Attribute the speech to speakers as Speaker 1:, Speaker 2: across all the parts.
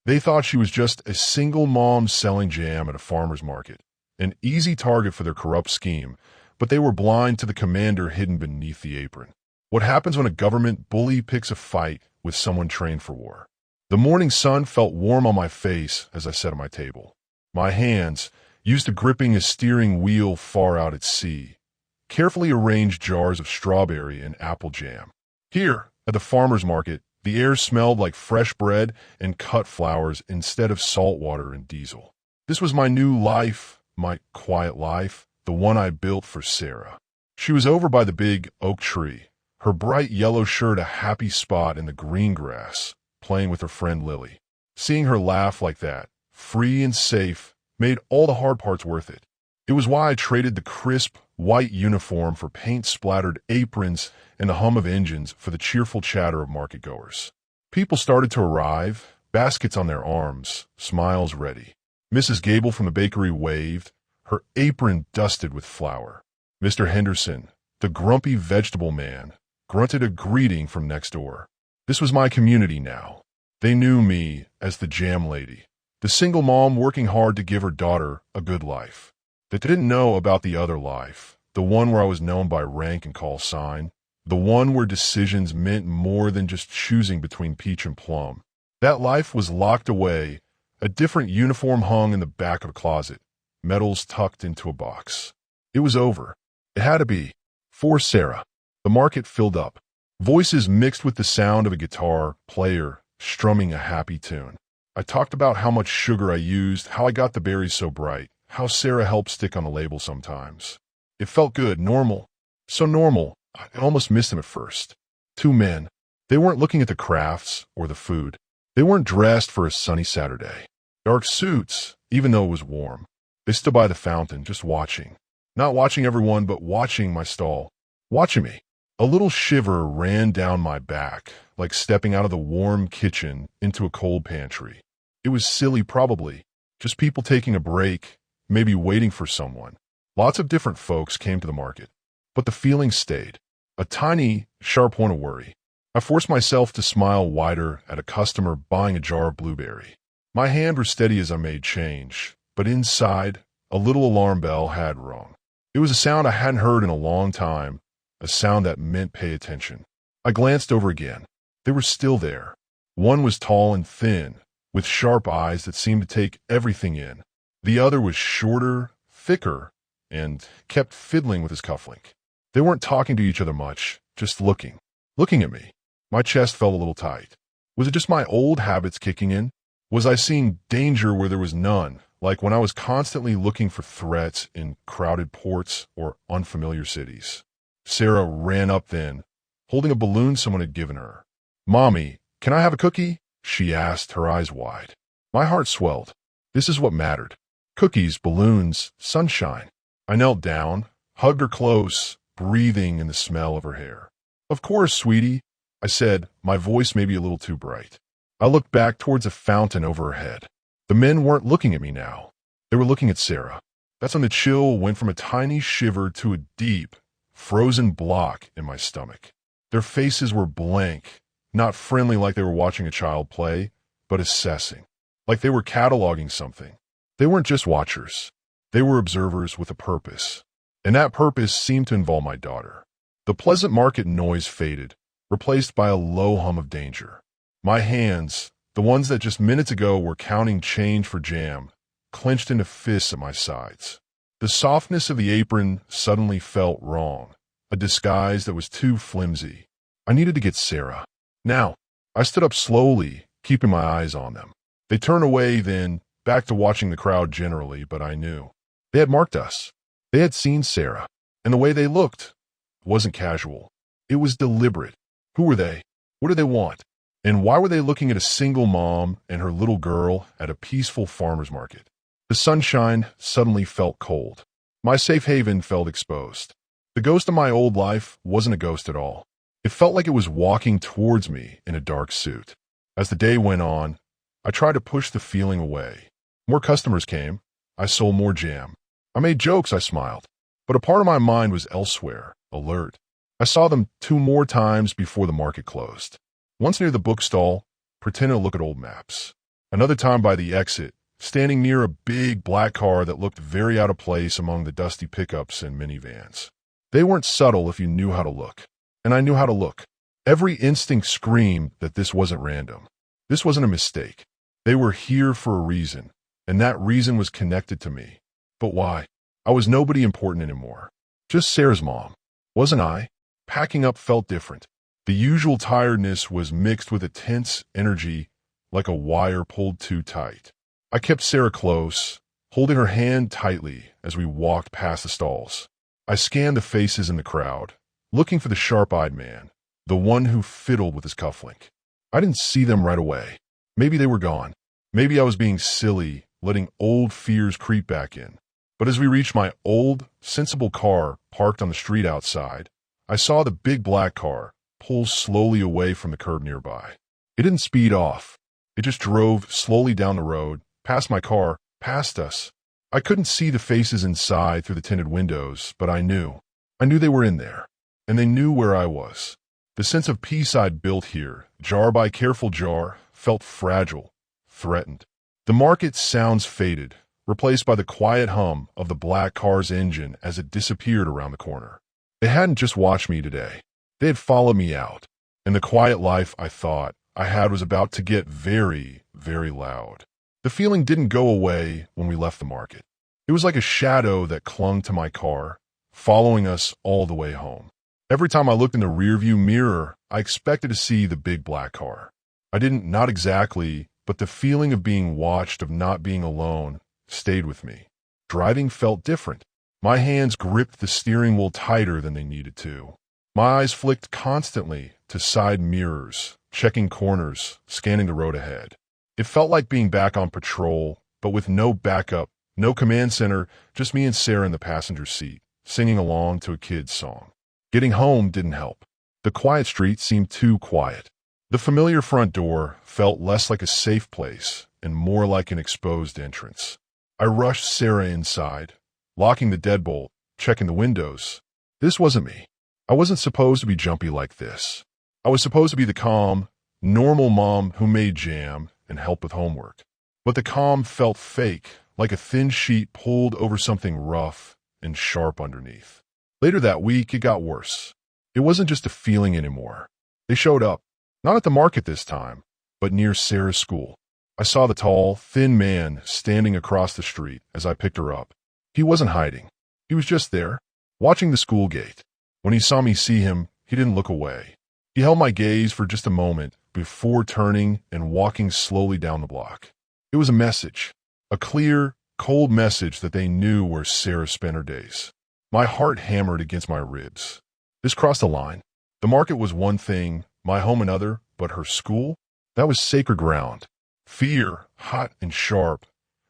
Speaker 1: They thought she was just a single mom selling jam at a farmer's market, an easy target for their corrupt scheme, but they were blind to the commander hidden beneath the apron. What happens when a government bully picks a fight with someone trained for war? The morning sun felt warm on my face as I sat at my table. My hands, used to gripping a steering wheel far out at sea, carefully arranged jars of strawberry and apple jam. Here, at the farmer's market, the air smelled like fresh bread and cut flowers instead of salt water and diesel. This was my new life, my quiet life, the one I built for Sarah. She was over by the big oak tree, her bright yellow shirt a happy spot in the green grass, playing with her friend Lily. Seeing her laugh like that, free and safe, made all the hard parts worth it. It was why I traded the crisp, white uniform for paint-splattered aprons and the hum of engines for the cheerful chatter of market-goers. People started to arrive, baskets on their arms, smiles ready. Mrs. Gable from the bakery waved, her apron dusted with flour. Mr. Henderson, the grumpy vegetable man, grunted a greeting from next door. This was my community now. They knew me as the jam lady, the single mom working hard to give her daughter a good life. They didn't know about the other life, the one where I was known by rank and call sign, the one where decisions meant more than just choosing between peach and plum. That life was locked away, a different uniform hung in the back of a closet, medals tucked into a box. It was over. It had to be. For Sarah. The market filled up. Voices mixed with the sound of a guitar player strumming a happy tune. I talked about how much sugar I used, how I got the berries so bright, how Sarah helped stick on the label sometimes. It felt good, normal. So normal, I almost missed them at first. Two men. They weren't looking at the crafts or the food. They weren't dressed for a sunny Saturday. Dark suits, even though it was warm. They stood by the fountain, just watching. Not watching everyone, but watching my stall. Watching me. A little shiver ran down my back, like stepping out of the warm kitchen into a cold pantry. It was silly, probably. Just people taking a break, maybe waiting for someone. Lots of different folks came to the market. But the feeling stayed. A tiny, sharp one of worry. I forced myself to smile wider at a customer buying a jar of blueberry. My hand was steady as I made change, but inside, a little alarm bell had rung. It was a sound I hadn't heard in a long time, a sound that meant pay attention. I glanced over again. They were still there. One was tall and thin, with sharp eyes that seemed to take everything in. The other was shorter, thicker, and kept fiddling with his cufflink. They weren't talking to each other much, just looking at me. My chest felt a little tight. Was it just my old habits kicking in? Was I seeing danger where there was none, like when I was constantly looking for threats in crowded ports or unfamiliar cities? Sarah ran up then, holding a balloon someone had given her. "Mommy, can I have a cookie?" she asked, her eyes wide. My heart swelled. This is what mattered. Cookies, balloons, sunshine. I knelt down, hugged her close, breathing in the smell of her hair. "Of course, sweetie," I said, my voice maybe a little too bright. I looked back towards a fountain over her head. The men weren't looking at me now. They were looking at Sarah. That's when the chill went from a tiny shiver to a deep, frozen block in my stomach. Their faces were blank, not friendly like they were watching a child play, but assessing, like they were cataloging something. They weren't just watchers. They were observers with a purpose, and that purpose seemed to involve my daughter. The pleasant market noise faded, replaced by a low hum of danger. My hands, the ones that just minutes ago were counting change for jam, clenched into fists at my sides. The softness of the apron suddenly felt wrong, a disguise that was too flimsy. I needed to get Sarah. Now, I stood up slowly, keeping my eyes on them. They turned away then, back to watching the crowd generally, but I knew. They had marked us. They had seen Sarah, and the way they looked wasn't casual. It was deliberate. Who were they? What did they want? And why were they looking at a single mom and her little girl at a peaceful farmer's market? The sunshine suddenly felt cold. My safe haven felt exposed. The ghost of my old life wasn't a ghost at all. It felt like it was walking towards me in a dark suit. As the day went on, I tried to push the feeling away. More customers came. I sold more jam. I made jokes, I smiled. But a part of my mind was elsewhere, alert. I saw them 2 more times before the market closed. Once near the bookstall, pretending to look at old maps. Another time by the exit, standing near a big black car that looked very out of place among the dusty pickups and minivans. They weren't subtle if you knew how to look. And I knew how to look. Every instinct screamed that this wasn't random. This wasn't a mistake. They were here for a reason, and that reason was connected to me. But why? I was nobody important anymore. Just Sarah's mom. Wasn't I? Packing up felt different. The usual tiredness was mixed with a tense energy like a wire pulled too tight. I kept Sarah close, holding her hand tightly as we walked past the stalls. I scanned the faces in the crowd, looking for the sharp-eyed man, the one who fiddled with his cufflink. I didn't see them right away. Maybe they were gone. Maybe I was being silly, letting old fears creep back in. But as we reached my old, sensible car parked on the street outside, I saw the big black car pull slowly away from the curb nearby. It didn't speed off. It just drove slowly down the road, past my car, past us. I couldn't see the faces inside through the tinted windows, but I knew. I knew they were in there, and they knew where I was. The sense of peace I'd built here, jar by careful jar, felt fragile, threatened. The market's sounds faded, replaced by the quiet hum of the black car's engine as it disappeared around the corner. They hadn't just watched me today. They had followed me out, and the quiet life I thought I had was about to get very, very loud. The feeling didn't go away when we left the market. It was like a shadow that clung to my car, following us all the way home. Every time I looked in the rearview mirror, I expected to see the big black car. I didn't, not exactly, but the feeling of being watched, of not being alone, stayed with me. Driving felt different. My hands gripped the steering wheel tighter than they needed to. My eyes flicked constantly to side mirrors, checking corners, scanning the road ahead. It felt like being back on patrol, but with no backup, no command center, just me and Sarah in the passenger seat, singing along to a kid's song. Getting home didn't help. The quiet street seemed too quiet. The familiar front door felt less like a safe place and more like an exposed entrance. I rushed Sarah inside, locking the deadbolt, checking the windows. This wasn't me. I wasn't supposed to be jumpy like this. I was supposed to be the calm, normal mom who made jam and helped with homework. But the calm felt fake, like a thin sheet pulled over something rough and sharp underneath. Later that week, it got worse. It wasn't just a feeling anymore. They showed up, not at the market this time, but near Sarah's school. I saw the tall, thin man standing across the street as I picked her up. He wasn't hiding. He was just there, watching the school gate. When he saw me see him, he didn't look away. He held my gaze for just a moment before turning and walking slowly down the block. It was a message, a clear, cold message that they knew where Sarah spent her days. My heart hammered against my ribs. This crossed a line. The market was one thing, my home another, but her school? That was sacred ground. Fear, hot and sharp,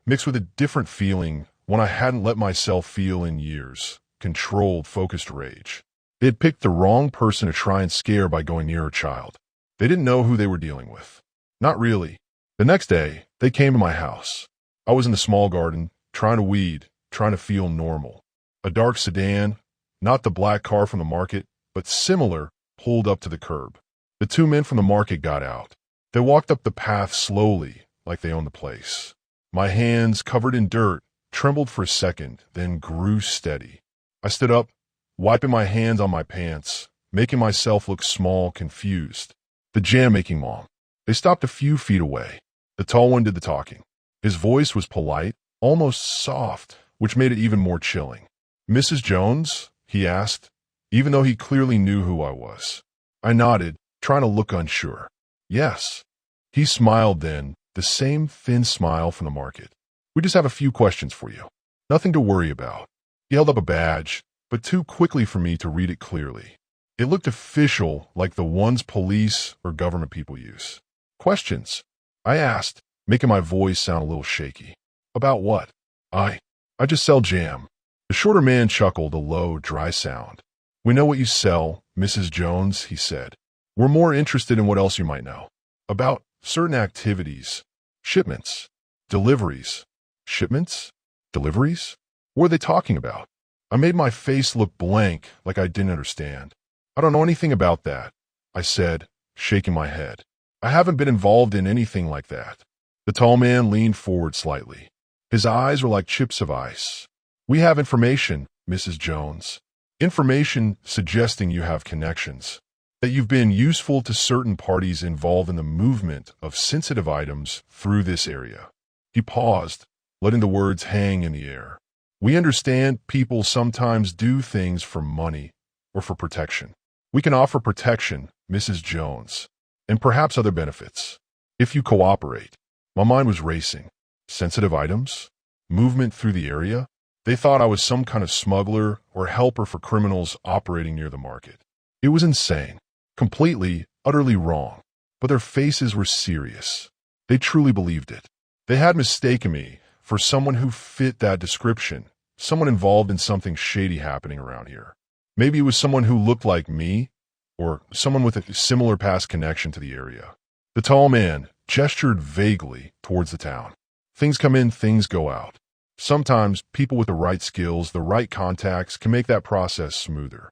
Speaker 1: mixed with a different feeling, one I hadn't let myself feel in years. Controlled, focused rage. They had picked the wrong person to try and scare by going near her child. They didn't know who they were dealing with. Not really. The next day, they came to my house. I was in the small garden, trying to weed, trying to feel normal. A dark sedan, not the black car from the market, but similar, pulled up to the curb. The two men from the market got out. They walked up the path slowly, like they owned the place. My hands, covered in dirt, trembled for a second, then grew steady. I stood up, wiping my hands on my pants, making myself look small, confused. The jam-making mom. They stopped a few feet away. The tall one did the talking. His voice was polite, almost soft, which made it even more chilling. "Mrs. Jones?" he asked, even though he clearly knew who I was. I nodded, trying to look unsure. "Yes." He smiled then, the same thin smile from the market. "We just have a few questions for you. Nothing to worry about." He held up a badge, but too quickly for me to read it clearly. It looked official, like the ones police or government people use. "Questions?" I asked, making my voice sound a little shaky. "About what?" I just sell jam." The shorter man chuckled, a low, dry sound. "We know what you sell, Mrs. Jones," he said. "We're more interested in what else you might know. About certain activities, shipments, deliveries." Shipments? Deliveries? What were they talking about? I made my face look blank, like I didn't understand. "I don't know anything about that," I said, shaking my head. "I haven't been involved in anything like that." The tall man leaned forward slightly. His eyes were like chips of ice. "We have information, Mrs. Jones. Information suggesting you have connections, that you've been useful to certain parties involved in the movement of sensitive items through this area." He paused, letting the words hang in the air. "We understand people sometimes do things for money or for protection. We can offer protection, Mrs. Jones, and perhaps other benefits, if you cooperate." My mind was racing. Sensitive items? Movement through the area? They thought I was some kind of smuggler or helper for criminals operating near the market. It was insane. Completely, utterly wrong. But their faces were serious. They truly believed it. They had mistaken me for someone who fit that description, someone involved in something shady happening around here. Maybe it was someone who looked like me, or someone with a similar past connection to the area. The tall man gestured vaguely towards the town. Things come in, things go out. Sometimes people with the right skills, the right contacts, can make that process smoother.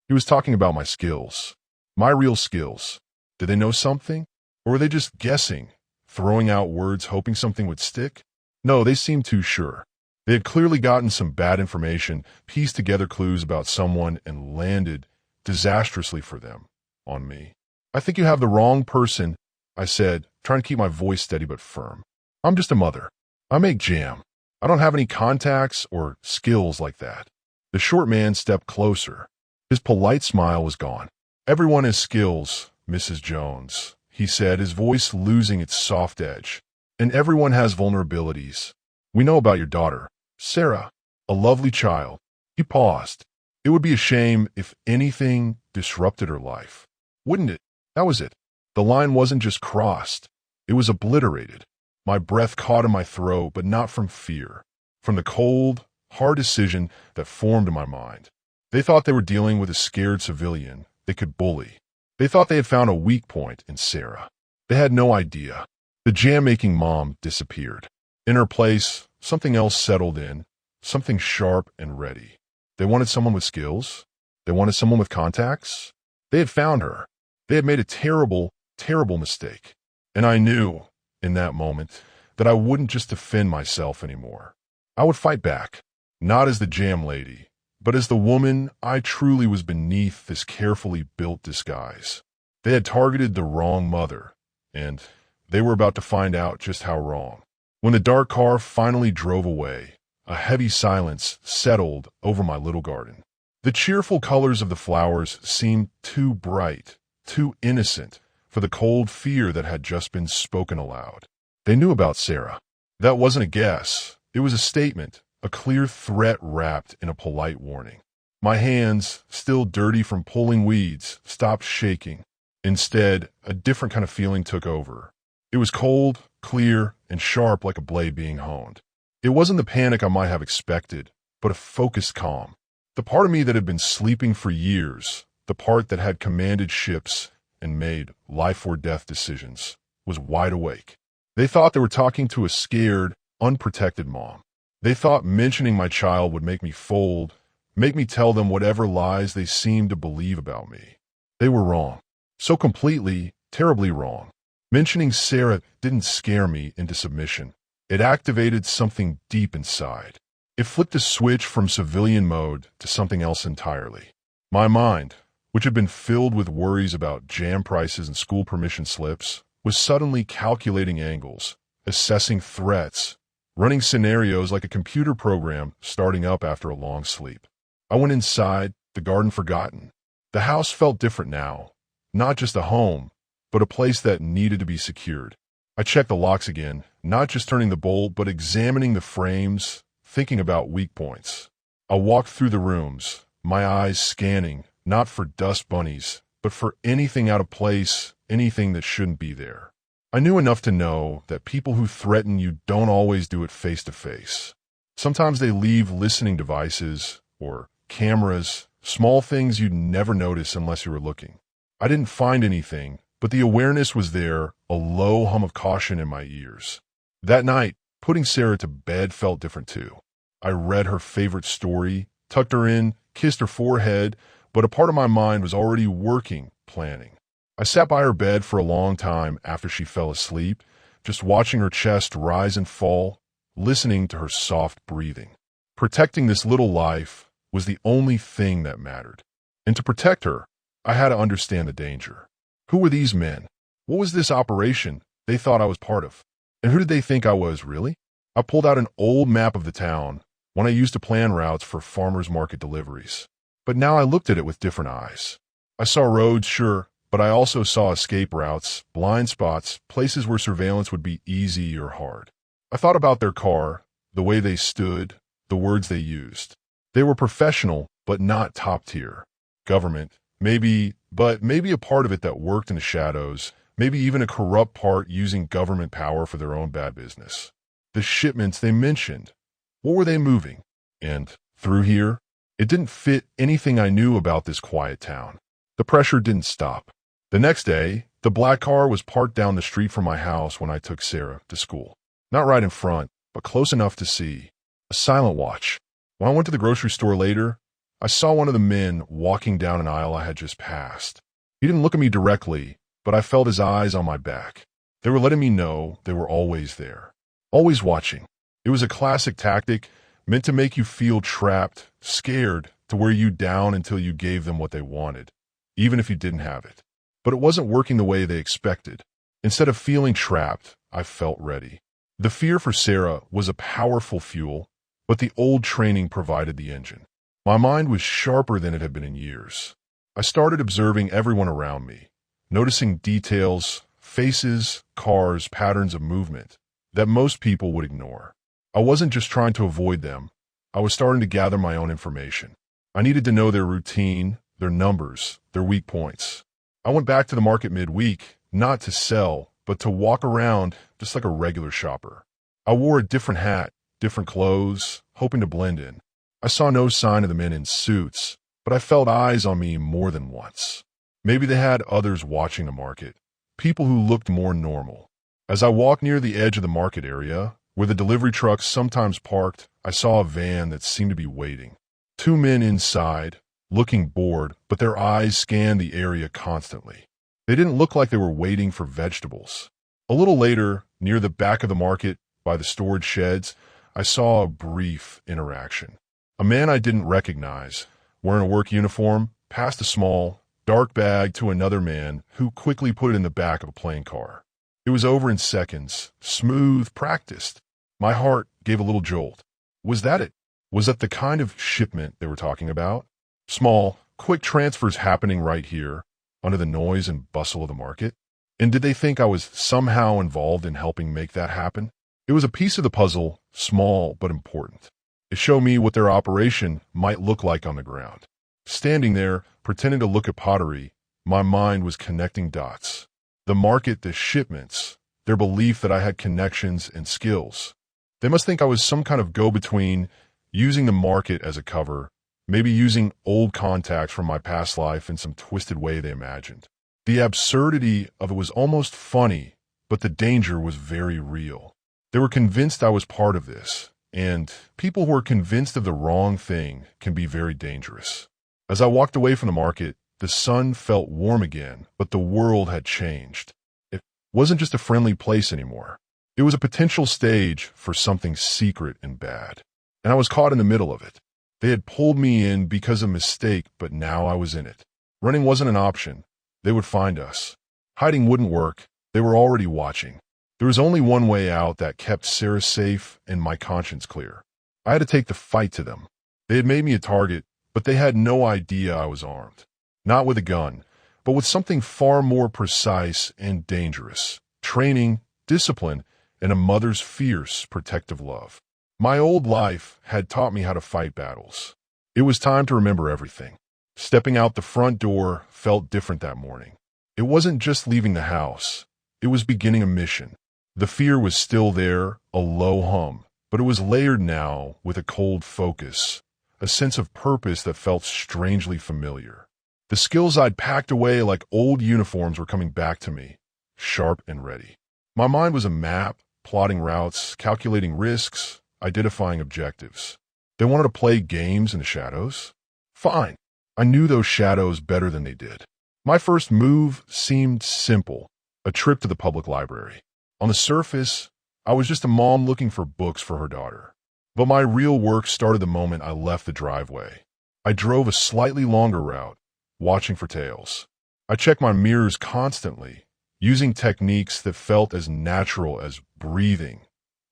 Speaker 1: He was talking about my skills. My real skills. Did they know something? Or were they just guessing, throwing out words hoping something would stick? No, they seemed too sure. They had clearly gotten some bad information, pieced together clues about someone, and landed, disastrously for them, on me. "I think you have the wrong person," I said, trying to keep my voice steady but firm. "I'm just a mother. I make jam. I don't have any contacts or skills like that." The short man stepped closer. His polite smile was gone. "Everyone has skills, Mrs. Jones," he said, his voice losing its soft edge. "And everyone has vulnerabilities. We know about your daughter, Sarah, a lovely child." He paused. "It would be a shame if anything disrupted her life. Wouldn't it?" That was it. The line wasn't just crossed. It was obliterated. My breath caught in my throat, but not from fear. From the cold, hard decision that formed in my mind. They thought they were dealing with a scared civilian they could bully. They thought they had found a weak point in Sarah. They had no idea. The jam-making mom disappeared. In her place, something else settled in, something sharp and ready. They wanted someone with skills. They wanted someone with contacts. They had found her. They had made a terrible, terrible mistake. And I knew, in that moment, that I wouldn't just defend myself anymore. I would fight back, not as the jam lady, but as the woman I truly was beneath this carefully built disguise. They had targeted the wrong mother, and they were about to find out just how wrong. When the dark car finally drove away, a heavy silence settled over my little garden. The cheerful colors of the flowers seemed too bright, too innocent, for the cold fear that had just been spoken aloud. They knew about Sarah. That wasn't a guess. It was a statement, a clear threat wrapped in a polite warning. My hands, still dirty from pulling weeds, stopped shaking. Instead, a different kind of feeling took over. It was cold, clear, and sharp like a blade being honed. It wasn't the panic I might have expected, but a focused calm. The part of me that had been sleeping for years, the part that had commanded ships and made life-or-death decisions, was wide awake. They thought they were talking to a scared, unprotected mom. They thought mentioning my child would make me fold, make me tell them whatever lies they seemed to believe about me. They were wrong. So completely, terribly wrong. Mentioning Sarah didn't scare me into submission. It activated something deep inside. It flipped a switch from civilian mode to something else entirely. My mind, which had been filled with worries about jam prices and school permission slips, was suddenly calculating angles, assessing threats, running scenarios like a computer program starting up after a long sleep. I went inside, the garden forgotten. The house felt different now, not just a home, but a place that needed to be secured. I checked the locks again, not just turning the bolt, but examining the frames, thinking about weak points. I walked through the rooms, my eyes scanning, not for dust bunnies, but for anything out of place, anything that shouldn't be there. I knew enough to know that people who threaten you don't always do it face to face. Sometimes they leave listening devices or cameras, small things you'd never notice unless you were looking. I didn't find anything, but the awareness was there, a low hum of caution in my ears. That night, putting Sarah to bed felt different too. I read her favorite story, tucked her in, kissed her forehead, but a part of my mind was already working, planning. I sat by her bed for a long time after she fell asleep, just watching her chest rise and fall, listening to her soft breathing. Protecting this little life was the only thing that mattered. And to protect her, I had to understand the danger. Who were these men? What was this operation they thought I was part of? And who did they think I was, really? I pulled out an old map of the town, one I used to plan routes for farmers market deliveries. But now I looked at it with different eyes. I saw roads, sure, but I also saw escape routes, blind spots, places where surveillance would be easy or hard. I thought about their car, the way they stood, the words they used. They were professional, but not top tier. Government, maybe, but maybe a part of it that worked in the shadows, maybe even a corrupt part using government power for their own bad business. The shipments they mentioned, what were they moving? And through here, it didn't fit anything I knew about this quiet town. The pressure didn't stop. The next day, the black car was parked down the street from my house when I took Sarah to school. Not right in front, but close enough to see. A silent watch. When I went to the grocery store later, I saw one of the men walking down an aisle I had just passed. He didn't look at me directly, but I felt his eyes on my back. They were letting me know they were always there. Always watching. It was a classic tactic meant to make you feel trapped, scared, to wear you down until you gave them what they wanted, even if you didn't have it. But it wasn't working the way they expected. Instead of feeling trapped, I felt ready. The fear for Sarah was a powerful fuel, but the old training provided the engine. My mind was sharper than it had been in years. I started observing everyone around me, noticing details, faces, cars, patterns of movement that most people would ignore. I wasn't just trying to avoid them. I was starting to gather my own information. I needed to know their routine, their numbers, their weak points. I went back to the market midweek, not to sell, but to walk around just like a regular shopper. I wore a different hat, different clothes, hoping to blend in. I saw no sign of the men in suits, but I felt eyes on me more than once. Maybe they had others watching the market, people who looked more normal. As I walked near the edge of the market area, where the delivery trucks sometimes parked, I saw a van that seemed to be waiting. Two men inside, looking bored, but their eyes scanned the area constantly. They didn't look like they were waiting for vegetables. A little later, near the back of the market, by the storage sheds, I saw a brief interaction. A man I didn't recognize, wearing a work uniform, passed a small, dark bag to another man who quickly put it in the back of a plain car. It was over in seconds, smooth, practiced. My heart gave a little jolt. Was that it? Was that the kind of shipment they were talking about? Small, quick transfers happening right here, under the noise and bustle of the market? And did they think I was somehow involved in helping make that happen? It was a piece of the puzzle, small but important. It showed me what their operation might look like on the ground. Standing there, pretending to look at pottery, my mind was connecting dots. The market, the shipments, their belief that I had connections and skills. They must think I was some kind of go-between, using the market as a cover, maybe using old contacts from my past life in some twisted way they imagined. The absurdity of it was almost funny, but the danger was very real. They were convinced I was part of this, and people who are convinced of the wrong thing can be very dangerous. As I walked away from the market, the sun felt warm again, but the world had changed. It wasn't just a friendly place anymore. It was a potential stage for something secret and bad. And I was caught in the middle of it. They had pulled me in because of mistake, but now I was in it. Running wasn't an option. They would find us. Hiding wouldn't work. They were already watching. There was only one way out that kept Sarah safe and my conscience clear. I had to take the fight to them. They had made me a target, but they had no idea I was armed. Not with a gun, but with something far more precise and dangerous. Training, discipline, and a mother's fierce, protective love. My old life had taught me how to fight battles. It was time to remember everything. Stepping out the front door felt different that morning. It wasn't just leaving the house. It was beginning a mission. The fear was still there, a low hum, but it was layered now with a cold focus, a sense of purpose that felt strangely familiar. The skills I'd packed away like old uniforms were coming back to me, sharp and ready. My mind was a map, plotting routes, calculating risks, identifying objectives. They wanted to play games in the shadows? Fine. I knew those shadows better than they did. My first move seemed simple, a trip to the public library. On the surface, I was just a mom looking for books for her daughter. But my real work started the moment I left the driveway. I drove a slightly longer route, watching for tails. I checked my mirrors constantly, using techniques that felt as natural as breathing,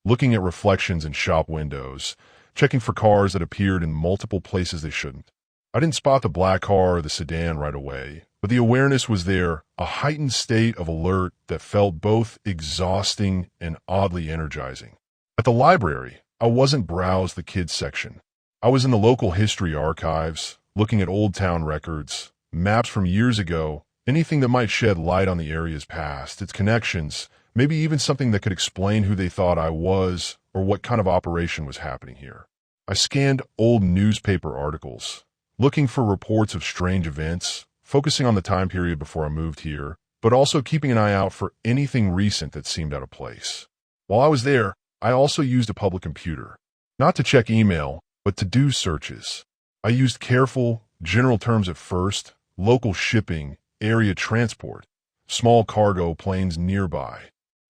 Speaker 1: looking at reflections in shop windows, checking for cars that appeared in multiple places they shouldn't. I didn't spot the black car or the sedan right away, but the awareness was there, a heightened state of alert that felt both exhausting and oddly energizing. At the library, I wasn't browsing the kids section. I was in the local history archives, looking at old town records, maps from years ago, anything that might shed light on the area's past, its connections, maybe even something that could explain who they thought I was or what kind of operation was happening here. I scanned old newspaper articles, looking for reports of strange events, focusing on the time period before I moved here, but also keeping an eye out for anything recent that seemed out of place. While I was there, I also used a public computer, not to check email, but to do searches. I used careful, general terms at first, local shipping, area transport, small cargo planes nearby.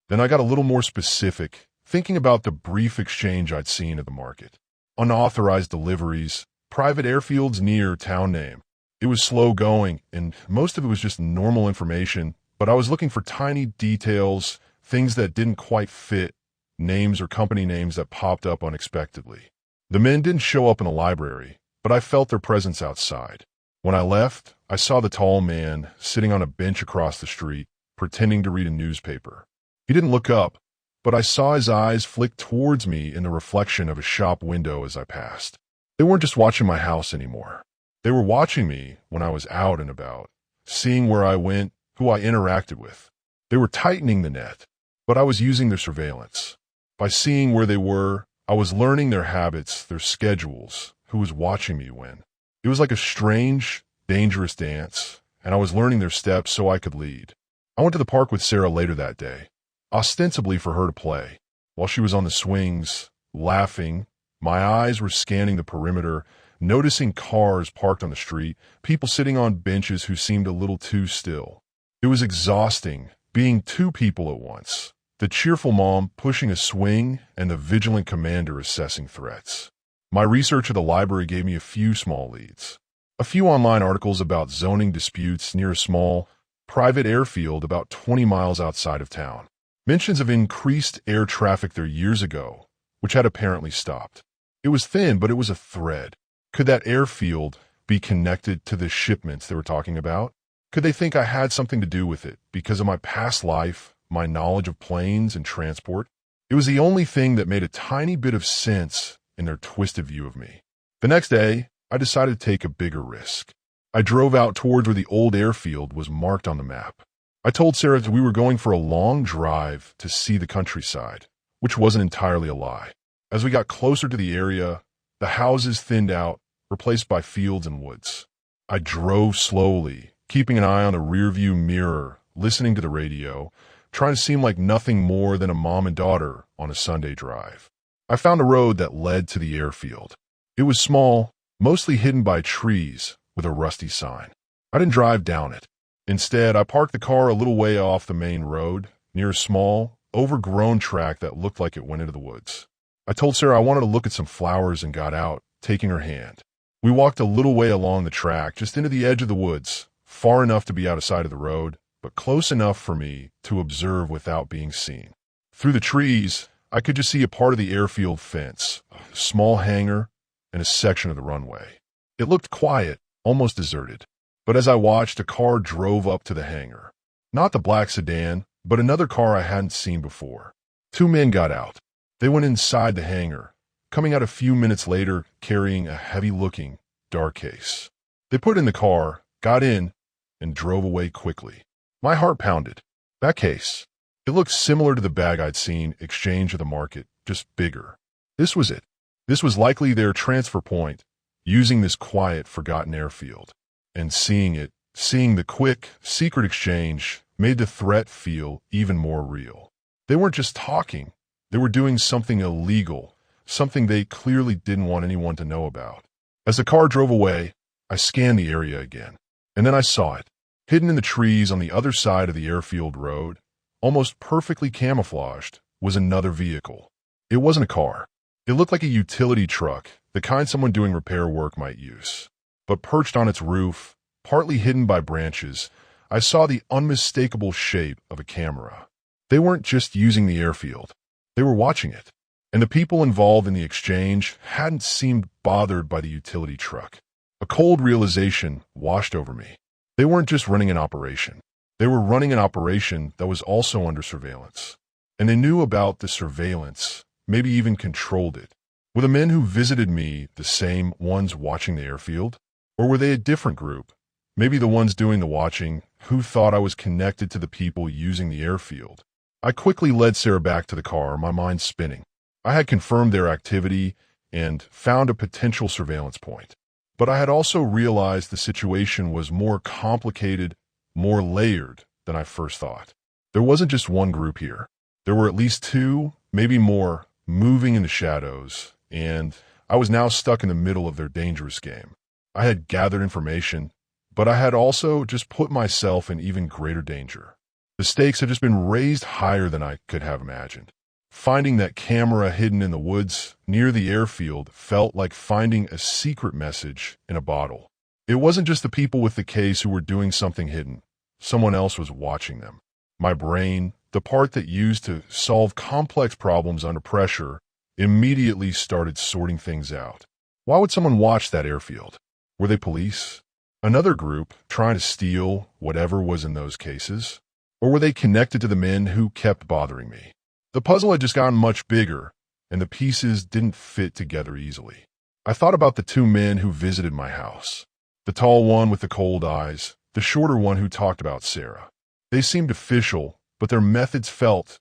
Speaker 1: Then I got a little more specific, thinking about the brief exchange I'd seen at the market. Unauthorized deliveries, private airfields near town name. It was slow going, and most of it was just normal information, but I was looking for tiny details, things that didn't quite fit, names or company names that popped up unexpectedly. The men didn't show up in the library, but I felt their presence outside. When I left, I saw the tall man sitting on a bench across the street, pretending to read a newspaper. He didn't look up, but I saw his eyes flick towards me in the reflection of a shop window as I passed. They weren't just watching my house anymore. They were watching me when I was out and about, seeing where I went, who I interacted with. They were tightening the net, but I was using their surveillance. By seeing where they were, I was learning their habits, their schedules, who was watching me when. It was like a strange, dangerous dance, and I was learning their steps so I could lead. I went to the park with Sarah later that day, ostensibly for her to play. While she was on the swings, laughing, my eyes were scanning the perimeter, noticing cars parked on the street, people sitting on benches who seemed a little too still. It was exhausting, being two people at once, the cheerful mom pushing a swing and the vigilant commander assessing threats. My research at the library gave me a few small leads. A few online articles about zoning disputes near a small, private airfield about 20 miles outside of town. Mentions of increased air traffic there years ago, which had apparently stopped. It was thin, but it was a thread. Could that airfield be connected to the shipments they were talking about? Could they think I had something to do with it because of my past life, my knowledge of planes and transport? It was the only thing that made a tiny bit of sense in their twisted view of me. The next day, I decided to take a bigger risk. I drove out towards where the old airfield was marked on the map. I told Sarah that we were going for a long drive to see the countryside, which wasn't entirely a lie. As we got closer to the area, the houses thinned out, replaced by fields and woods. I drove slowly, keeping an eye on the rearview mirror, listening to the radio, trying to seem like nothing more than a mom and daughter on a Sunday drive. I found a road that led to the airfield. It was small, mostly hidden by trees, with a rusty sign. I didn't drive down it. Instead, I parked the car a little way off the main road, near a small, overgrown track that looked like it went into the woods. I told Sarah I wanted to look at some flowers and got out, taking her hand. We walked a little way along the track, just into the edge of the woods, far enough to be out of sight of the road, but close enough for me to observe without being seen. Through the trees, I could just see a part of the airfield fence, a small hangar, and a section of the runway. It looked quiet, almost deserted. But as I watched, a car drove up to the hangar. Not the black sedan, but another car I hadn't seen before. Two men got out. They went inside the hangar, coming out a few minutes later carrying a heavy-looking, dark case. They put it in the car, got in, and drove away quickly. My heart pounded. That case. It looked similar to the bag I'd seen exchanged at the market, just bigger. This was it. This was likely their transfer point, using this quiet, forgotten airfield. And seeing it, seeing the quick, secret exchange, made the threat feel even more real. They weren't just talking. They were doing something illegal, something they clearly didn't want anyone to know about. As the car drove away, I scanned the area again. And then I saw it, hidden in the trees on the other side of the airfield road, almost perfectly camouflaged, was another vehicle. It wasn't a car. It looked like a utility truck, the kind someone doing repair work might use. But perched on its roof, partly hidden by branches, I saw the unmistakable shape of a camera. They weren't just using the airfield. They were watching it. And the people involved in the exchange hadn't seemed bothered by the utility truck. A cold realization washed over me. They weren't just running an operation. They were running an operation that was also under surveillance. And they knew about the surveillance, maybe even controlled it. Were the men who visited me the same ones watching the airfield? Or were they a different group? Maybe the ones doing the watching who thought I was connected to the people using the airfield. I quickly led Sarah back to the car, my mind spinning. I had confirmed their activity and found a potential surveillance point. But I had also realized the situation was more complicated, more layered than I first thought. There wasn't just one group here. There were at least two, maybe more, moving in the shadows, and I was now stuck in the middle of their dangerous game. I had gathered information, but I had also just put myself in even greater danger. The stakes had just been raised higher than I could have imagined. Finding that camera hidden in the woods near the airfield felt like finding a secret message in a bottle. It wasn't just the people with the case who were doing something hidden. Someone else was watching them. My brain, the part that used to solve complex problems under pressure, immediately started sorting things out. Why would someone watch that airfield? Were they police? Another group trying to steal whatever was in those cases? Or were they connected to the men who kept bothering me? The puzzle had just gotten much bigger, and the pieces didn't fit together easily. I thought about the two men who visited my house. The tall one with the cold eyes, the shorter one who talked about Sarah. They seemed official, but their methods felt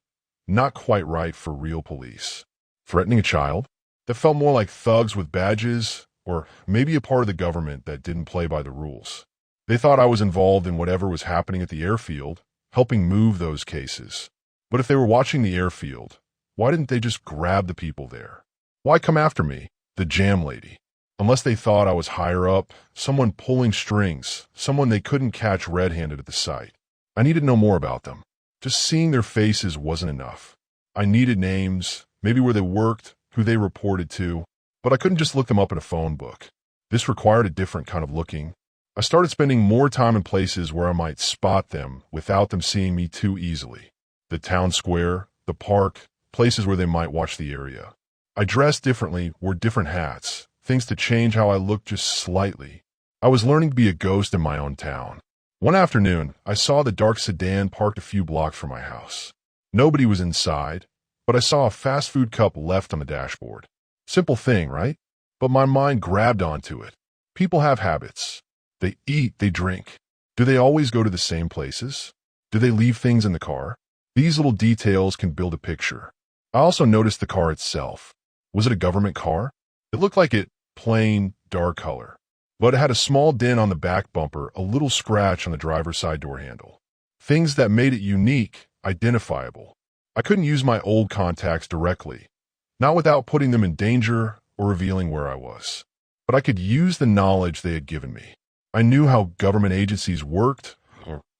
Speaker 1: not quite right for real police. Threatening a child? That felt more like thugs with badges, or maybe a part of the government that didn't play by the rules. They thought I was involved in whatever was happening at the airfield, helping move those cases. But if they were watching the airfield, why didn't they just grab the people there? Why come after me, the jam lady? Unless they thought I was higher up, someone pulling strings, someone they couldn't catch red-handed at the site. I needed to know more about them. Just seeing their faces wasn't enough. I needed names, maybe where they worked, who they reported to, but I couldn't just look them up in a phone book. This required a different kind of looking. I started spending more time in places where I might spot them without them seeing me too easily. The town square, the park, places where they might watch the area. I dressed differently, wore different hats, things to change how I looked just slightly. I was learning to be a ghost in my own town. One afternoon, I saw the dark sedan parked a few blocks from my house. Nobody was inside, but I saw a fast food cup left on the dashboard. Simple thing, right? But my mind grabbed onto it. People have habits. They eat, they drink. Do they always go to the same places? Do they leave things in the car? These little details can build a picture. I also noticed the car itself. Was it a government car? It looked like it, plain, dark color. But it had a small dent on the back bumper, a little scratch on the driver's side door handle. Things that made it unique, identifiable. I couldn't use my old contacts directly, not without putting them in danger or revealing where I was. But I could use the knowledge they had given me. I knew how government agencies worked,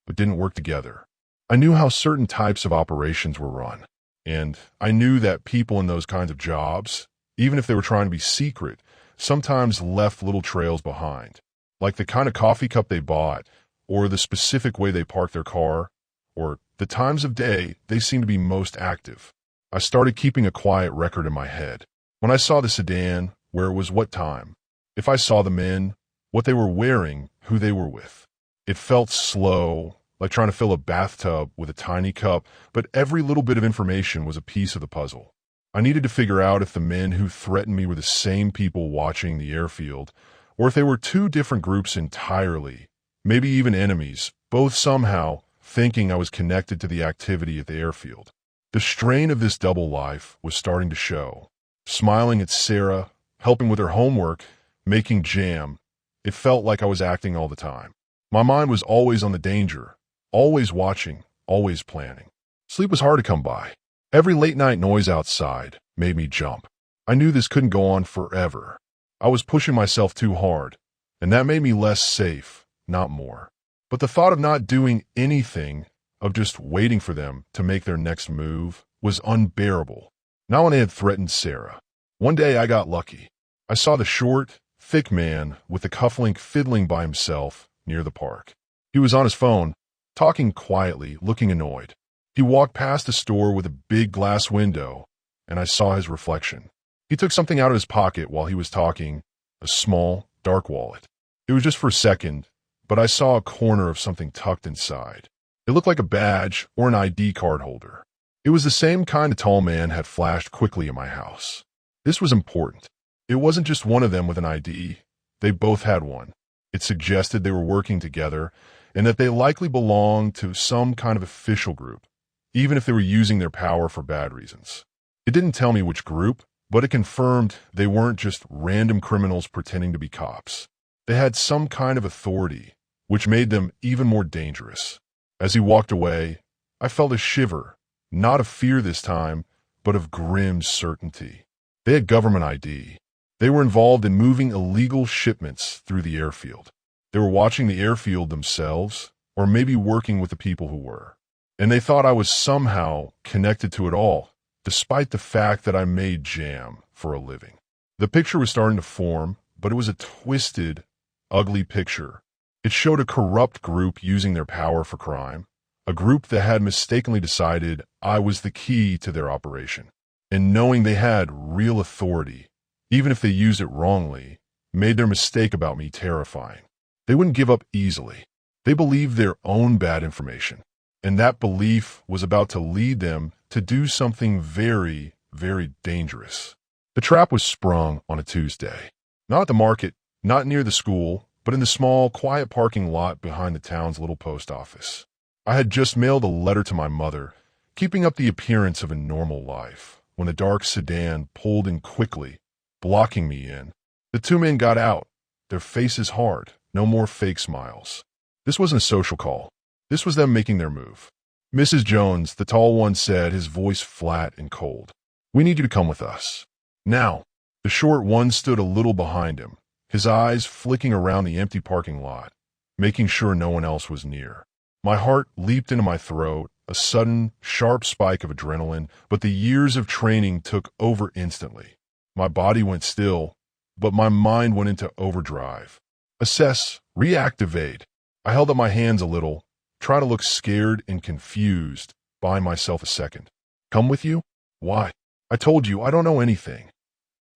Speaker 1: but didn't work together. I knew how certain types of operations were run. And I knew that people in those kinds of jobs, even if they were trying to be secret, sometimes left little trails behind, like the kind of coffee cup they bought, or the specific way they parked their car, or the times of day they seemed to be most active. I started keeping a quiet record in my head. When I saw the sedan, where it was what time. If I saw the men, what they were wearing, who they were with. It felt slow, like trying to fill a bathtub with a tiny cup, but every little bit of information was a piece of the puzzle. I needed to figure out if the men who threatened me were the same people watching the airfield, or if they were two different groups entirely, maybe even enemies, both somehow thinking I was connected to the activity at the airfield. The strain of this double life was starting to show. Smiling at Sarah, helping with her homework, making jam, it felt like I was acting all the time. My mind was always on the danger, always watching, always planning. Sleep was hard to come by. Every late-night noise outside made me jump. I knew this couldn't go on forever. I was pushing myself too hard, and that made me less safe, not more. But the thought of not doing anything, of just waiting for them to make their next move was unbearable. Not when they had threatened Sarah. One day I got lucky. I saw the short, thick man with the cufflink fiddling by himself near the park. He was on his phone, talking quietly, looking annoyed. He walked past a store with a big glass window, and I saw his reflection. He took something out of his pocket while he was talking, a small, dark wallet. It was just for a second, but I saw a corner of something tucked inside. It looked like a badge or an ID card holder. It was the same kind a tall man had flashed quickly in my house. This was important. It wasn't just one of them with an ID. They both had one. It suggested they were working together and that they likely belonged to some kind of official group, even if they were using their power for bad reasons. It didn't tell me which group, but it confirmed they weren't just random criminals pretending to be cops. They had some kind of authority, which made them even more dangerous. As he walked away, I felt a shiver, not of fear this time, but of grim certainty. They had government ID. They were involved in moving illegal shipments through the airfield. They were watching the airfield themselves, or maybe working with the people who were. And they thought I was somehow connected to it all, despite the fact that I made jam for a living. The picture was starting to form, but it was a twisted, ugly picture. It showed a corrupt group using their power for crime, a group that had mistakenly decided I was the key to their operation. And knowing they had real authority, even if they used it wrongly, made their mistake about me terrifying. They wouldn't give up easily. They believed their own bad information, and that belief was about to lead them to do something very, very dangerous. The trap was sprung on a Tuesday. Not at the market, not near the school, but in the small, quiet parking lot behind the town's little post office. I had just mailed a letter to my mother, keeping up the appearance of a normal life, when a dark sedan pulled in quickly, blocking me in. The two men got out, their faces hard, no more fake smiles. This wasn't a social call. This was them making their move. Mrs. Jones, the tall one, said, his voice flat and cold, "We need you to come with us." Now, the short one stood a little behind him, his eyes flicking around the empty parking lot, making sure no one else was near. My heart leaped into my throat, a sudden, sharp spike of adrenaline, but the years of training took over instantly. My body went still, but my mind went into overdrive. Assess, reactivate. I held up my hands a little, try to look scared and confused, buying myself a second. Come with you? Why? I told you, I don't know anything.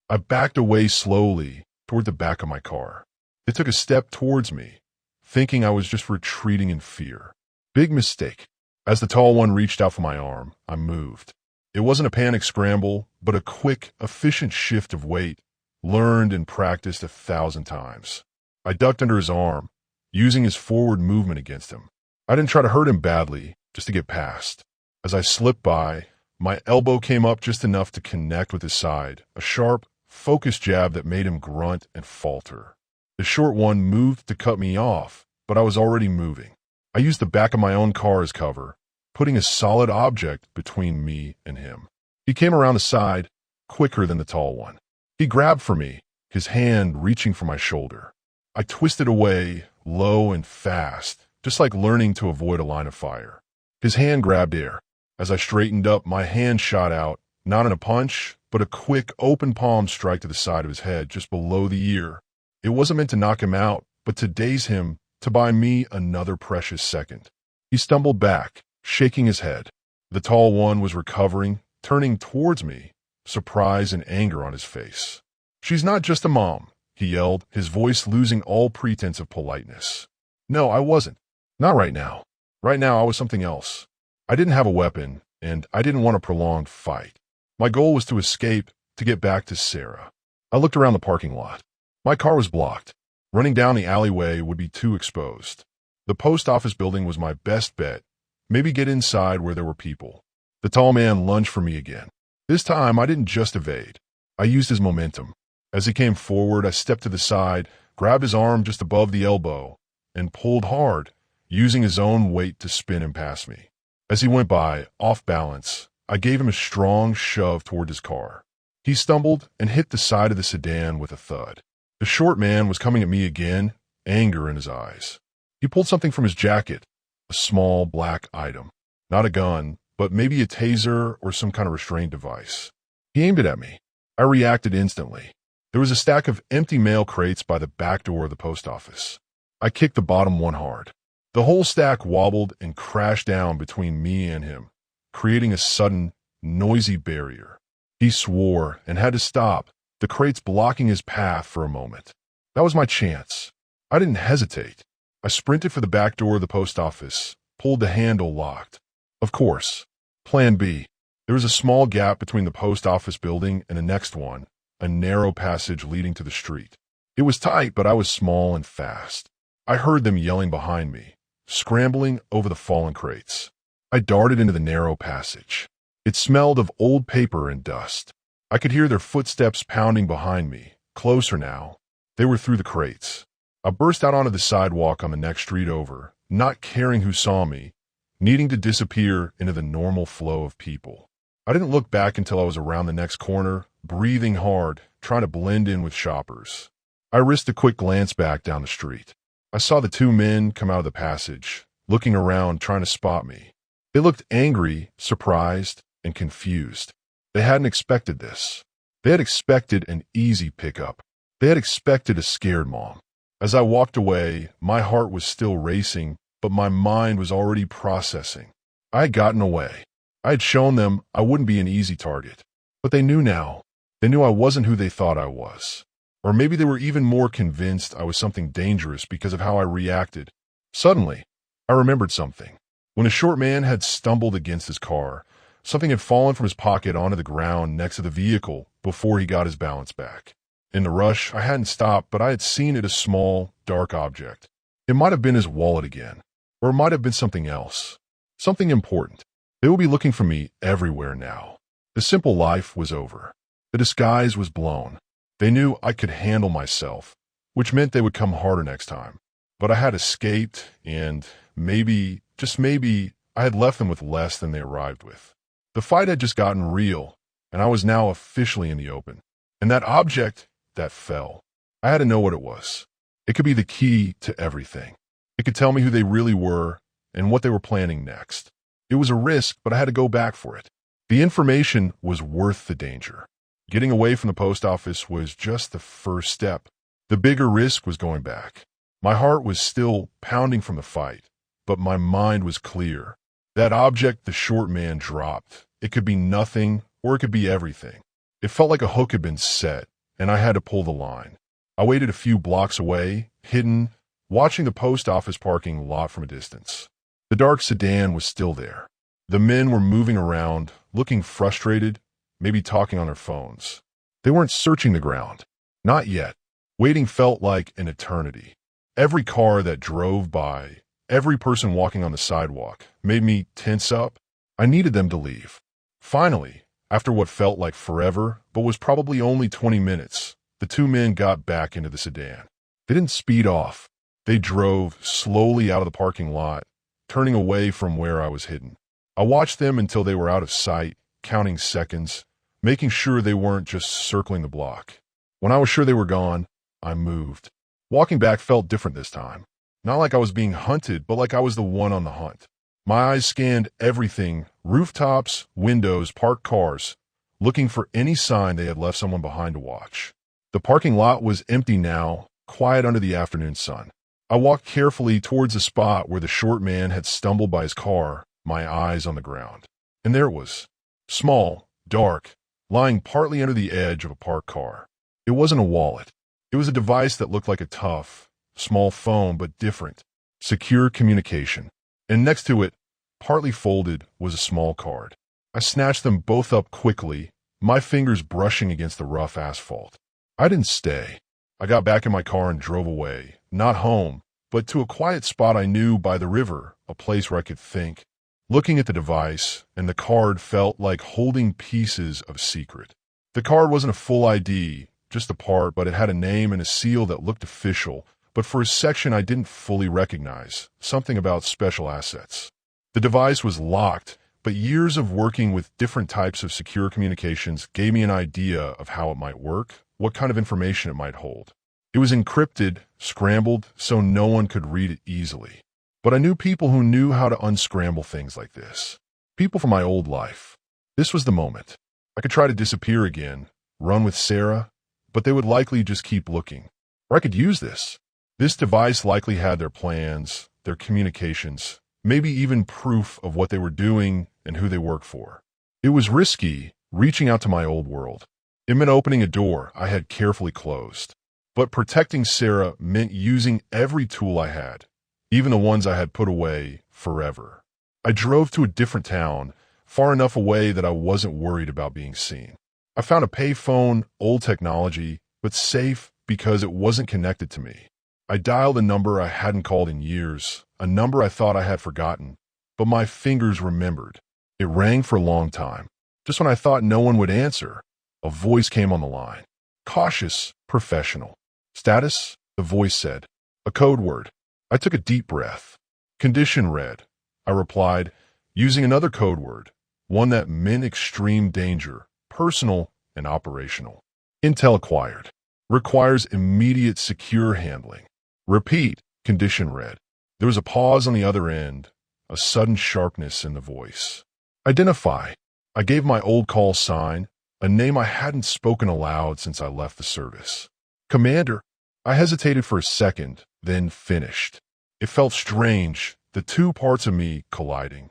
Speaker 1: I backed away slowly toward the back of my car. They took a step towards me, thinking I was just retreating in fear. Big mistake. As the tall one reached out for my arm, I moved. It wasn't a panic scramble, but a quick, efficient shift of weight, learned and practiced 1,000 times. I ducked under his arm, using his forward movement against him. I didn't try to hurt him badly, just to get past. As I slipped by, my elbow came up just enough to connect with his side, a sharp, focused jab that made him grunt and falter. The short one moved to cut me off, but I was already moving. I used the back of my own car as cover, putting a solid object between me and him. He came around the side, quicker than the tall one. He grabbed for me, his hand reaching for my shoulder. I twisted away, low and fast, just like learning to avoid a line of fire. His hand grabbed air. As I straightened up, my hand shot out, not in a punch, but a quick, open palm strike to the side of his head, just below the ear. It wasn't meant to knock him out, but to daze him, to buy me another precious second. He stumbled back, shaking his head. The tall one was recovering, turning towards me, surprise and anger on his face. "She's not just a mom," he yelled, his voice losing all pretense of politeness. No, I wasn't. Not right now. Right now, I was something else. I didn't have a weapon, and I didn't want a prolonged fight. My goal was to escape, to get back to Sarah. I looked around the parking lot. My car was blocked. Running down the alleyway would be too exposed. The post office building was my best bet. Maybe get inside where there were people. The tall man lunged for me again. This time, I didn't just evade. I used his momentum. As he came forward, I stepped to the side, grabbed his arm just above the elbow, and pulled hard, using his own weight to spin him past me. As he went by, off balance, I gave him a strong shove toward his car. He stumbled and hit the side of the sedan with a thud. The short man was coming at me again, anger in his eyes. He pulled something from his jacket, a small black item. Not a gun, but maybe a taser or some kind of restraint device. He aimed it at me. I reacted instantly. There was a stack of empty mail crates by the back door of the post office. I kicked the bottom one hard. The whole stack wobbled and crashed down between me and him, creating a sudden, noisy barrier. He swore and had to stop, the crates blocking his path for a moment. That was my chance. I didn't hesitate. I sprinted for the back door of the post office, pulled the handle locked. Of course. Plan B. There was a small gap between the post office building and the next one, a narrow passage leading to the street. It was tight, but I was small and fast. I heard them yelling behind me, scrambling over the fallen crates. I darted into the narrow passage. It smelled of old paper and dust. I could hear their footsteps pounding behind me, closer now. They were through the crates. I burst out onto the sidewalk on the next street over, not caring who saw me, needing to disappear into the normal flow of people. I didn't look back until I was around the next corner, breathing hard, trying to blend in with shoppers. I risked a quick glance back down the street. I saw the two men come out of the passage, looking around, trying to spot me. They looked angry, surprised, and confused. They hadn't expected this. They had expected an easy pickup. They had expected a scared mom. As I walked away, my heart was still racing, but my mind was already processing. I had gotten away. I had shown them I wouldn't be an easy target. But they knew now. They knew I wasn't who they thought I was. Or maybe they were even more convinced I was something dangerous because of how I reacted. Suddenly, I remembered something. When a short man had stumbled against his car, something had fallen from his pocket onto the ground next to the vehicle before he got his balance back. In the rush, I hadn't stopped, but I had seen it a small, dark object. It might have been his wallet again, or it might have been something else. Something important. They would be looking for me everywhere now. The simple life was over. The disguise was blown. They knew I could handle myself, which meant they would come harder next time. But I had escaped, and maybe, just maybe, I had left them with less than they arrived with. The fight had just gotten real, and I was now officially in the open. And that object that fell, I had to know what it was. It could be the key to everything. It could tell me who they really were and what they were planning next. It was a risk, but I had to go back for it. The information was worth the danger. Getting away from the post office was just the first step. The bigger risk was going back. My heart was still pounding from the fight, but my mind was clear. That object the short man dropped, it could be nothing or it could be everything. It felt like a hook had been set, and I had to pull the line. I waited a few blocks away, hidden, watching the post office parking lot from a distance. The dark sedan was still there. The men were moving around, looking frustrated, maybe talking on their phones. They weren't searching the ground. Not yet. Waiting felt like an eternity. Every car that drove by, every person walking on the sidewalk, made me tense up. I needed them to leave. Finally, after what felt like forever, but was probably only 20 minutes, the two men got back into the sedan. They didn't speed off. They drove slowly out of the parking lot, turning away from where I was hidden. I watched them until they were out of sight, counting seconds, making sure they weren't just circling the block. When I was sure they were gone, I moved. Walking back felt different this time. Not like I was being hunted, but like I was the one on the hunt. My eyes scanned everything, rooftops, windows, parked cars, looking for any sign they had left someone behind to watch. The parking lot was empty now, quiet under the afternoon sun. I walked carefully towards the spot where the short man had stumbled by his car, my eyes on the ground. And there it was. Small, dark, lying partly under the edge of a parked car. It wasn't a wallet. It was a device that looked like a tough, small phone, but different. Secure communication. And next to it, partly folded, was a small card. I snatched them both up quickly, my fingers brushing against the rough asphalt. I didn't stay. I got back in my car and drove away, not home, but to a quiet spot I knew by the river, a place where I could think. Looking at the device, and the card felt like holding pieces of secret. The card wasn't a full ID, just a part, but it had a name and a seal that looked official, but for a section I didn't fully recognize, something about special assets. The device was locked, but years of working with different types of secure communications gave me an idea of how it might work, what kind of information it might hold. It was encrypted, scrambled, so no one could read it easily. But I knew people who knew how to unscramble things like this. People from my old life. This was the moment. I could try to disappear again, run with Sarah, but they would likely just keep looking. Or I could use this. This device likely had their plans, their communications, maybe even proof of what they were doing and who they worked for. It was risky, reaching out to my old world. It meant opening a door I had carefully closed. But protecting Sarah meant using every tool I had, even the ones I had put away forever. I drove to a different town, far enough away that I wasn't worried about being seen. I found a payphone, old technology, but safe because it wasn't connected to me. I dialed a number I hadn't called in years, a number I thought I had forgotten, but my fingers remembered. It rang for a long time. Just when I thought no one would answer, a voice came on the line. Cautious, professional. Status? The voice said. A code word. I took a deep breath. Condition read. I replied, using another code word, one that meant extreme danger, personal and operational. Intel acquired. Requires immediate secure handling. Repeat, condition read. There was a pause on the other end, a sudden sharpness in the voice. Identify. I gave my old call sign, a name I hadn't spoken aloud since I left the service. Commander. I hesitated for a second, then finished. It felt strange, the two parts of me colliding.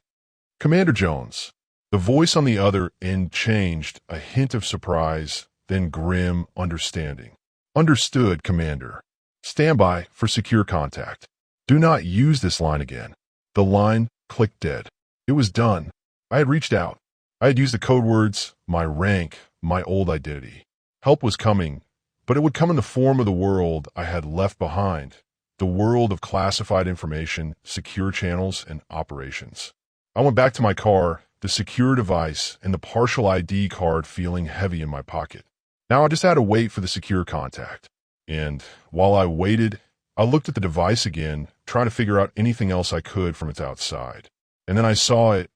Speaker 1: Commander Jones. The voice on the other end changed, a hint of surprise, then grim understanding. Understood, Commander. Stand by for secure contact. Do not use this line again. The line clicked dead. It was done. I had reached out. I had used the code words, my rank, my old identity. Help was coming, but it would come in the form of the world I had left behind, the world of classified information, secure channels, and operations. I went back to my car, the secure device, and the partial ID card feeling heavy in my pocket. Now I just had to wait for the secure contact. And while I waited, I looked at the device again, trying to figure out anything else I could from its outside. And then I saw it,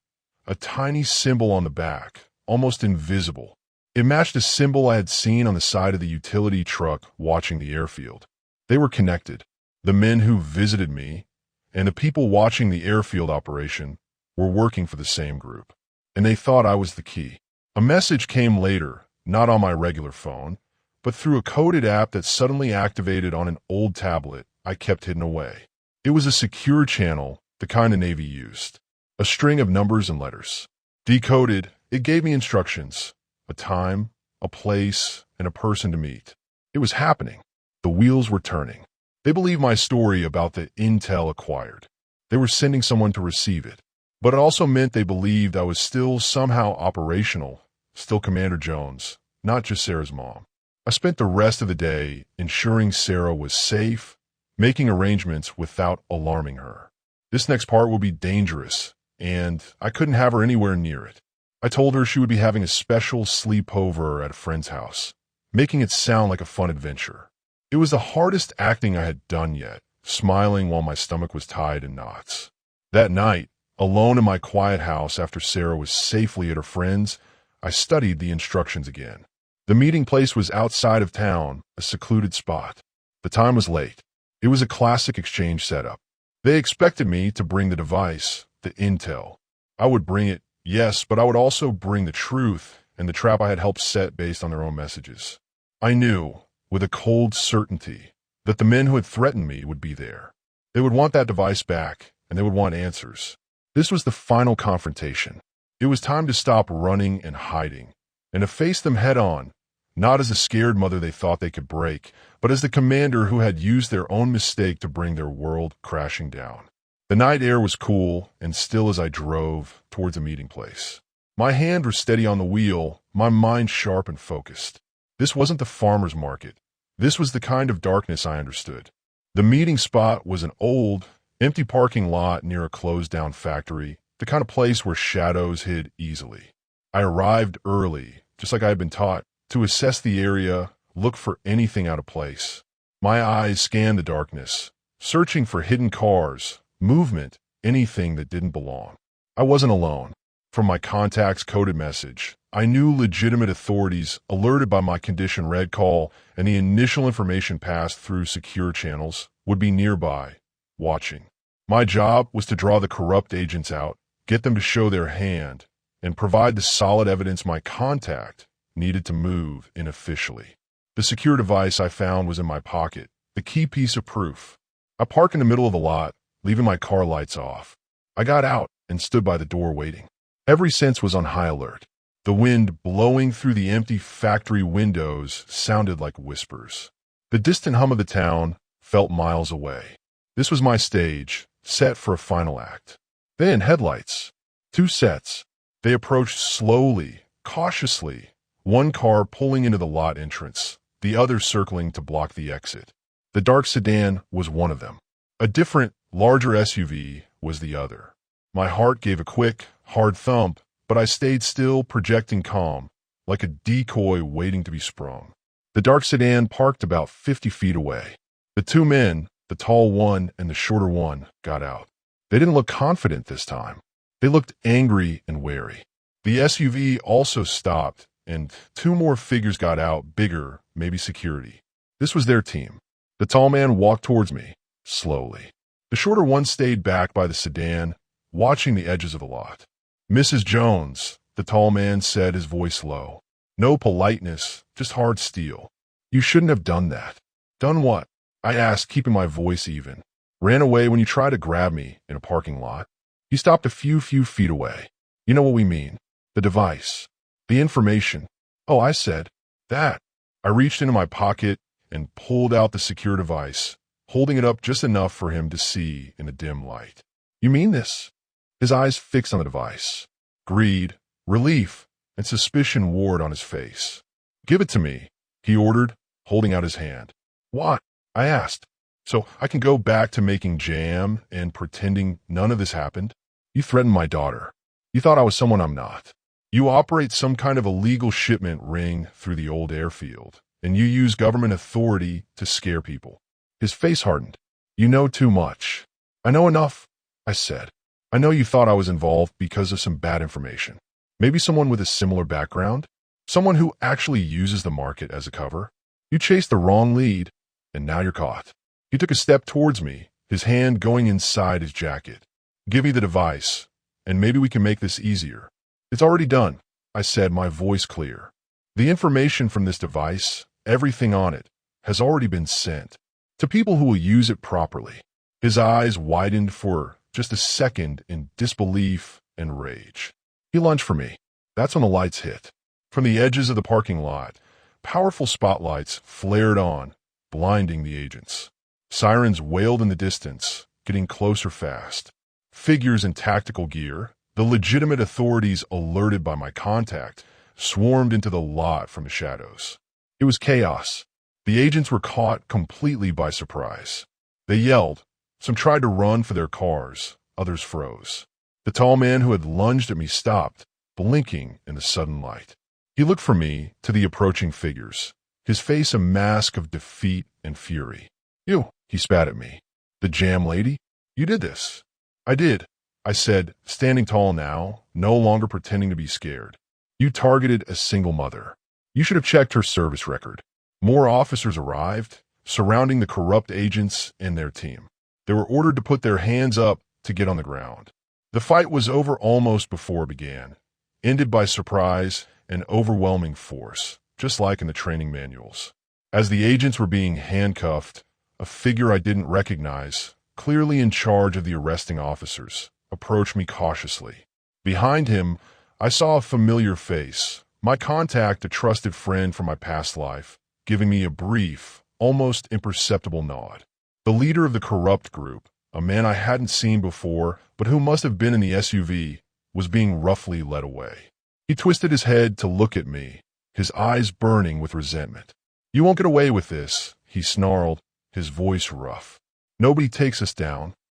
Speaker 1: a tiny symbol on the back, almost invisible. It matched a symbol I had seen on the side of the utility truck watching the airfield. They were connected. The men who visited me and the people watching the airfield operation were working for the same group. And they thought I was the key. A message came later, not on my regular phone, but through a coded app that suddenly activated on an old tablet I kept hidden away. It was a secure channel, the kind the Navy used. A string of numbers and letters. Decoded, it gave me instructions, a time, a place, and a person to meet. It was happening. The wheels were turning. They believed my story about the intel acquired. They were sending someone to receive it. But it also meant they believed I was still somehow operational, still Commander Jones, not just Sarah's mom. I spent the rest of the day ensuring Sarah was safe, making arrangements without alarming her. This next part would be dangerous, and I couldn't have her anywhere near it. I told her she would be having a special sleepover at a friend's house, making it sound like a fun adventure. It was the hardest acting I had done yet, smiling while my stomach was tied in knots. That night, alone in my quiet house after Sarah was safely at her friend's, I studied the instructions again. The meeting place was outside of town, a secluded spot. The time was late. It was a classic exchange setup. They expected me to bring the device, the intel. I would bring it, yes, but I would also bring the truth and the trap I had helped set based on their own messages. I knew, with a cold certainty, that the men who had threatened me would be there. They would want that device back, and they would want answers. This was the final confrontation. It was time to stop running and hiding, and to face them head on, not as a scared mother they thought they could break, but as the commander who had used their own mistake to bring their world crashing down. The night air was cool and still as I drove towards a meeting place. My hand was steady on the wheel, my mind sharp and focused. This wasn't the farmer's market. This was the kind of darkness I understood. The meeting spot was an old, empty parking lot near a closed-down factory, the kind of place where shadows hid easily. I arrived early, just like I had been taught, to assess the area, look for anything out of place. My eyes scanned the darkness, searching for hidden cars, movement, anything that didn't belong. I wasn't alone. From my contact's coded message, I knew legitimate authorities, alerted by my condition red call and the initial information passed through secure channels, would be nearby, watching. My job was to draw the corrupt agents out, get them to show their hand, and provide the solid evidence my contact needed to move in officially. The secure device I found was in my pocket, the key piece of proof. I parked in the middle of the lot, leaving my car lights off. I got out and stood by the door waiting. Every sense was on high alert. The wind blowing through the empty factory windows sounded like whispers. The distant hum of the town felt miles away. This was my stage, set for a final act. Then headlights. 2 sets. They approached slowly, cautiously, one car pulling into the lot entrance, the other circling to block the exit. The dark sedan was one of them. A different, larger SUV was the other. My heart gave a quick, hard thump, but I stayed still, projecting calm, like a decoy waiting to be sprung. The dark sedan parked about 50 feet away. The 2 men, the tall one and the shorter one, got out. They didn't look confident this time. They looked angry and wary. The SUV also stopped, and 2 more figures got out, bigger, maybe security. This was their team. The tall man walked towards me, slowly. The shorter one stayed back by the sedan, watching the edges of the lot. "Mrs. Jones," the tall man said, his voice low. No politeness, just hard steel. "You shouldn't have done that." "Done what?" I asked, keeping my voice even. "Ran away when you tried to grab me in a parking lot." He stopped a few feet away. "You know what we mean. The device. The information." "Oh," I said. "That." I reached into my pocket and pulled out the secure device, holding it up just enough for him to see in the dim light. "You mean this?" His eyes fixed on the device. Greed, relief, and suspicion warred on his face. "Give it to me," he ordered, holding out his hand. "What?" I asked. "So I can go back to making jam and pretending none of this happened? You threatened my daughter. You thought I was someone I'm not. You operate some kind of illegal shipment ring through the old airfield, and you use government authority to scare people." His face hardened. "You know too much." "I know enough," I said. "I know you thought I was involved because of some bad information. Maybe someone with a similar background? Someone who actually uses the market as a cover? You chased the wrong lead, and now you're caught." He took a step towards me, his hand going inside his jacket. "Give me the device, and maybe we can make this easier." "It's already done," I said, my voice clear. "The information from this device, everything on it, has already been sent to people who will use it properly." His eyes widened for just a second in disbelief and rage. He lunged for me. That's when the lights hit. From the edges of the parking lot, powerful spotlights flared on, blinding the agents. Sirens wailed in the distance, getting closer fast. Figures in tactical gear, the legitimate authorities alerted by my contact, swarmed into the lot from the shadows. It was chaos. The agents were caught completely by surprise. They yelled. Some tried to run for their cars, others froze. The tall man who had lunged at me stopped, blinking in the sudden light. He looked from me to the approaching figures, his face a mask of defeat and fury. "You," he spat at me. "The jam lady? You did this." "I did," I said, standing tall now, no longer pretending to be scared. "You targeted a single mother. You should have checked her service record." More officers arrived, surrounding the corrupt agents and their team. They were ordered to put their hands up to get on the ground. The fight was over almost before it began, ended by surprise and overwhelming force, just like in the training manuals. As the agents were being handcuffed, a figure I didn't recognize, clearly in charge of the arresting officers, approached me cautiously. Behind him, I saw a familiar face, my contact, a trusted friend from my past life, giving me a brief, almost imperceptible nod. The leader of the corrupt group, a man I hadn't seen before, but who must have been in the SUV, was being roughly led away. He twisted his head to look at me, his eyes burning with resentment. "You won't get away with this," he snarled, his voice rough. "Nobody takes us down.